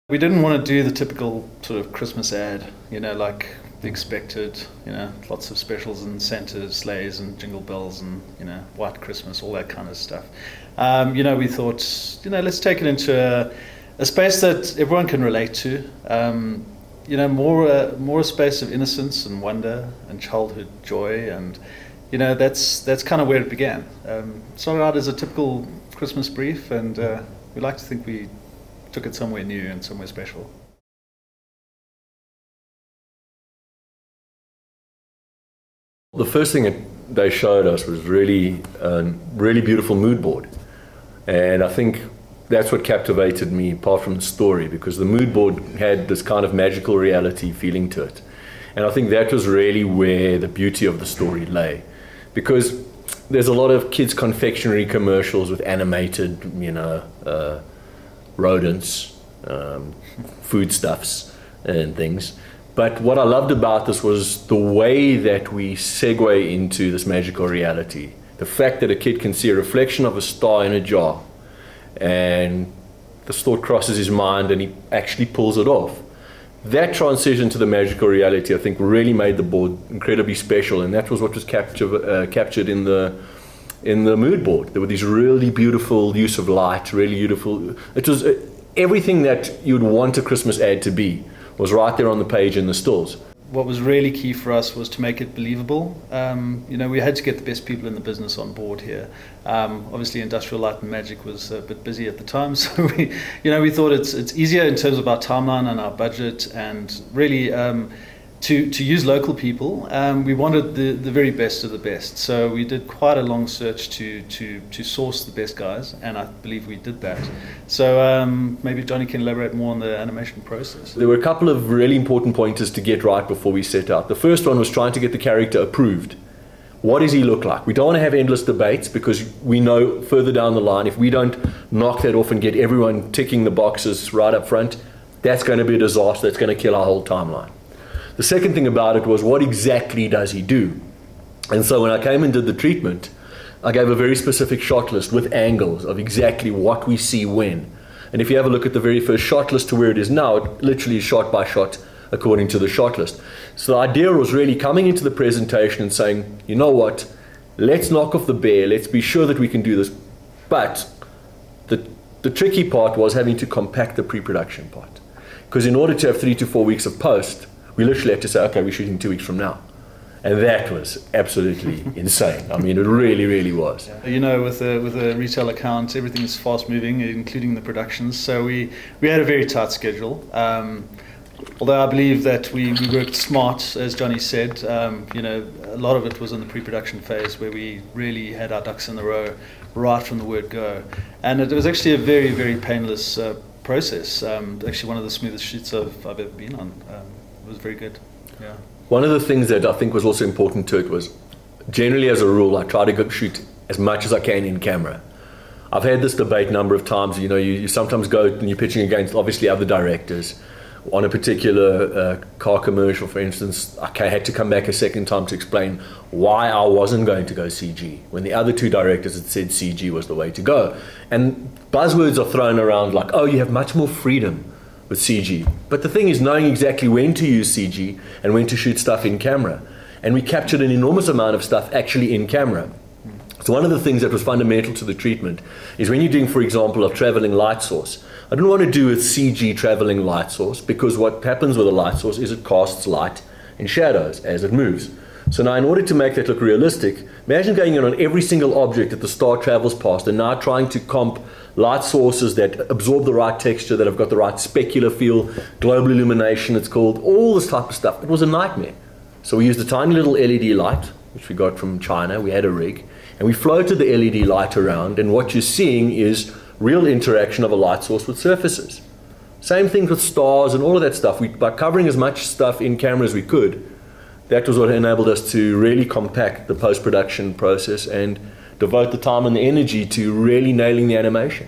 We didn't want to do the typical sort of Christmas ad, like the expected, lots of specials and Santa sleighs and jingle bells and, white Christmas, all that kind of stuff. We thought, let's take it into a space that everyone can relate to, more a space of innocence and wonder and childhood joy, and, that's kind of where it began. Started out as a typical Christmas brief, and we like to think we took it somewhere new and somewhere special. The first thing that they showed us was really beautiful mood board, and I think that's what captivated me apart from the story, because the mood board had this kind of magical reality feeling to it, and I think that was really where the beauty of the story lay, because there's a lot of kids confectionery commercials with animated rodents, foodstuffs and things. But what I loved about this was the way that we segue into this magical reality. The fact that a kid can see a reflection of a star in a jar, and this thought crosses his mind and he actually pulls it off. That transition to the magical reality, I think, really made the board incredibly special, and that was what was captured in the mood board. There were these really beautiful use of light, really beautiful. It was everything that you'd want a Christmas ad to be was right there on the page in the stalls. What was really key for us was to make it believable. We had to get the best people in the business on board here. Obviously, Industrial Light and Magic was a bit busy at the time, so we thought it's easier in terms of our timeline and our budget, and really to use local people. We wanted the very best of the best, so we did quite a long search to source the best guys, and I believe we did that. So maybe Johnny can elaborate more on the animation process. There were a couple of really important pointers to get right before we set out. The first one was trying to get the character approved. What does he look like? We don't want to have endless debates, because we know further down the line, if we don't knock that off and get everyone ticking the boxes right up front, that's going to be a disaster. That's going to kill our whole timeline. The second thing about it was, what exactly does he do? And so when I came and did the treatment, I gave a very specific shot list with angles of exactly what we see when. And if you have a look at the very first shot list to where it is now, it literally is shot by shot according to the shot list. So the idea was really coming into the presentation and saying, you know what, let's knock off the bear, let's be sure that we can do this. But the tricky part was having to compact the pre-production part. Because in order to have 3 to 4 weeks of post, we literally had to say, okay, we're shooting 2 weeks from now. And that was absolutely insane. I mean, it really, really was. With a retail account, everything is fast moving, including the productions. So we had a very tight schedule. Although I believe that we worked smart, as Johnny said. A lot of it was in the pre-production phase, where we really had our ducks in the row right from the word go. And it was actually a very, very painless process. Actually, one of the smoothest shoots I've ever been on. It was very good. Yeah. One of the things that I think was also important to it was, generally as a rule, I try to go shoot as much as I can in camera. I've had this debate a number of times. You sometimes go and you're pitching against obviously other directors. On a particular car commercial, for instance, I had to come back a second time to explain why I wasn't going to go CG, when the other two directors had said CG was the way to go. And buzzwords are thrown around like, oh, you have much more freedom with CG. But the thing is knowing exactly when to use CG and when to shoot stuff in camera. And we captured an enormous amount of stuff actually in camera. So one of the things that was fundamental to the treatment is when you're doing, for example, a traveling light source. I didn't want to do a CG traveling light source, because what happens with a light source is it casts light and shadows as it moves. So now in order to make that look realistic, imagine going in on every single object that the star travels past and now trying to comp light sources that absorb the right texture, that have got the right specular feel, global illumination it's called, all this type of stuff. It was a nightmare. So we used a tiny little LED light, which we got from China. We had a rig, and we floated the LED light around, and what you're seeing is real interaction of a light source with surfaces. Same thing with stars and all of that stuff. By covering as much stuff in camera as we could, that was what enabled us to really compact the post-production process and devote the time and the energy to really nailing the animation.